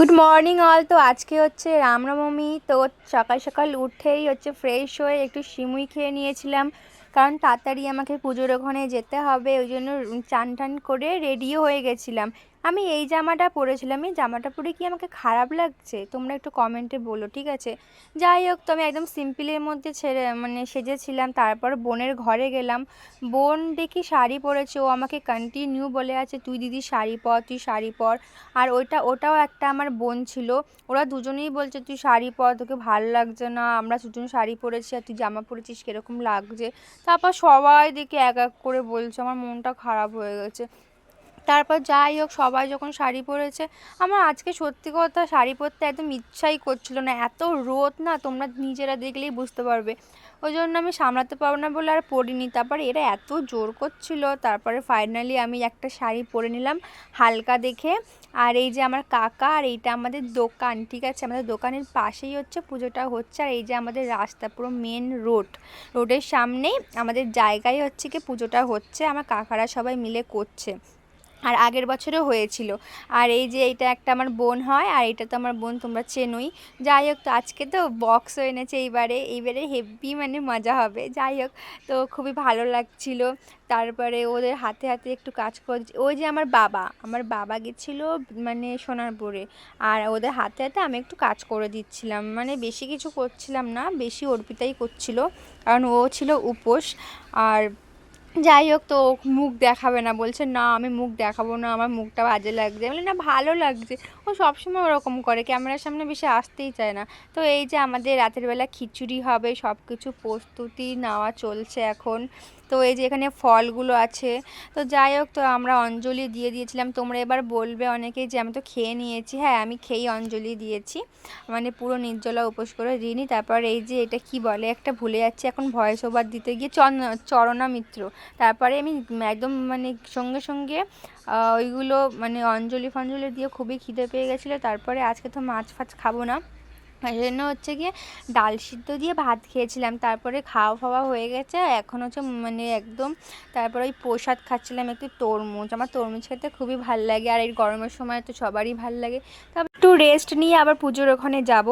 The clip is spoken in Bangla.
Good morning all. তো আজকে হচ্ছে রামনবমী। তো সকাল সকাল উঠেই হচ্ছে ফ্রেশ হয়ে একটু সিমুই খেয়ে নিয়েছিলাম, কারণ তাড়াতাড়ি আমাকে পুজোর ওখানে যেতে হবে। ওই জন্য চান টান করে রেডিও হয়ে গেছিলাম। আমি এই জামাটা পরেছিলাম, এই জামাটা পরে কি আমাকে খারাপ লাগছে তোমরা একটু কমেন্টে বলো, ঠিক আছে? যাই হোক, তো আমি একদম সিম্পলের মধ্যে সেজেছিলাম। তারপর বোনের ঘরে গেলাম। বোন দেখি শাড়ি পরেছে, ও আমাকে কন্টিনিউ বলে আছে তুই দিদি শাড়ি পর, তুই শাড়ি পর। আর ওটাও একটা আমার বোন ছিল। ওরা দুজনেই বলছে তুই শাড়ি পর, তোকে ভালো লাগছে না, আমরা দুজন শাড়ি পরেছি আর তুই জামা পরেছিস কীরকম লাগছে। তারপর সবাই দেখে এক এক করে বলছে, আমার মনটা খারাপ হয়ে গেছে। তারপর যাই হোক, সবাই যখন শাড়ি পরেছে, আমার আজকে সত্যি কথা শাড়ি পরতে একদম ইচ্ছাই করছিল না। এত রোদ না, তোমরা নিজেরা দেখলেই বুঝতে পারবে। ওই জন্য আমি সামলাতে পারবো না বলে আর পরিনি। তারপরে এরা এত জোর করছিল, তারপরে ফাইনালি আমি একটা শাড়ি পরে নিলাম হালকা দেখে। আর এই যে আমার কাকা, আর এইটা আমাদের দোকান, ঠিক আছে? আমাদের দোকানের পাশেই হচ্ছে পুজোটা হচ্ছে। আর এই যে আমাদের রাস্তা, পুরো মেন রোডের সামনেই আমাদের জায়গায় হচ্ছে কি পুজোটা হচ্ছে, আমার কাকারা সবাই মিলে করছে। আর আগের বছরও হয়েছিল। আর এই যে এইটা একটা আমার বোন হয়, আর এটা তো আমার বোন, তোমরা চেনোই। যাই হোক, তো আজকে তো বক্সও এনেছে এইবারে হেভি মজা হবে। যাই হোক, তো খুবই ভালো লাগছিল। তারপরে ওদের হাতে হাতে একটু কাজ করছে। ওই যে আমার বাবা গেছিলো সোনারপুরে, আর ওদের হাতে হাতে আমি একটু কাজ করে দিচ্ছিলাম, বেশি কিছু করছিলাম না, বেশি অর্পিতাই করছিল, কারণ ও ছিল উপোস। আর যাই হোক, তো মুখ দেখাবে না বলছে, না আমি মুখ দেখাবো না, আমার মুখটা বাজে লাগছে। বলে না, ভালো লাগছে। ও সবসময় ওরকম করে, ক্যামেরার সামনে বেশি আসতেই চায় না। তো এই যে আমাদের রাতের বেলা খিচুড়ি হবে, সব কিছু প্রস্তুতি নেওয়া চলছে এখন। তো এই যে এখানে ফলগুলো আছে। তো যাই হোক, তো আমরা অঞ্জলি দিয়ে দিয়েছিলাম। তোমরা এবার বলবে অনেকেই যে আমি তো খেয়ে নিয়েছি। হ্যাঁ, আমি খেয়েই অঞ্জলি দিয়েছি, পুরো নির্জলা উপোস করে দিইনি। তারপর এই যে এটা কি বলে একটা ভুলে যাচ্ছি এখন, ভয়েস ওভার দিতে গিয়ে চরণা মিত্র। তারপরে আমি একদম সঙ্গে সঙ্গে ওইগুলো অঞ্জলি ফঞ্জলি দিয়ে খুবই খিদে পেয়ে গেছিলো। তারপরে আজকে তো মাছ ফাছ খাবো না, এই জন্য হচ্ছে গিয়ে ডাল সিদ্ধ দিয়ে ভাত খেয়েছিলাম। তারপরে খাওয়া ফাওয়া হয়ে গেছে, এখন হচ্ছে একদম। তারপরে ওই প্রসাদ খাচ্ছিলাম, একটু তরমুজ। আমার তরমুজ খেতে খুবই ভাল লাগে, আর এই গরমের সময় তো সবারই ভাল লাগে। তারপর একটু রেস্ট নিয়ে আবার পুজোর ওখানে যাব।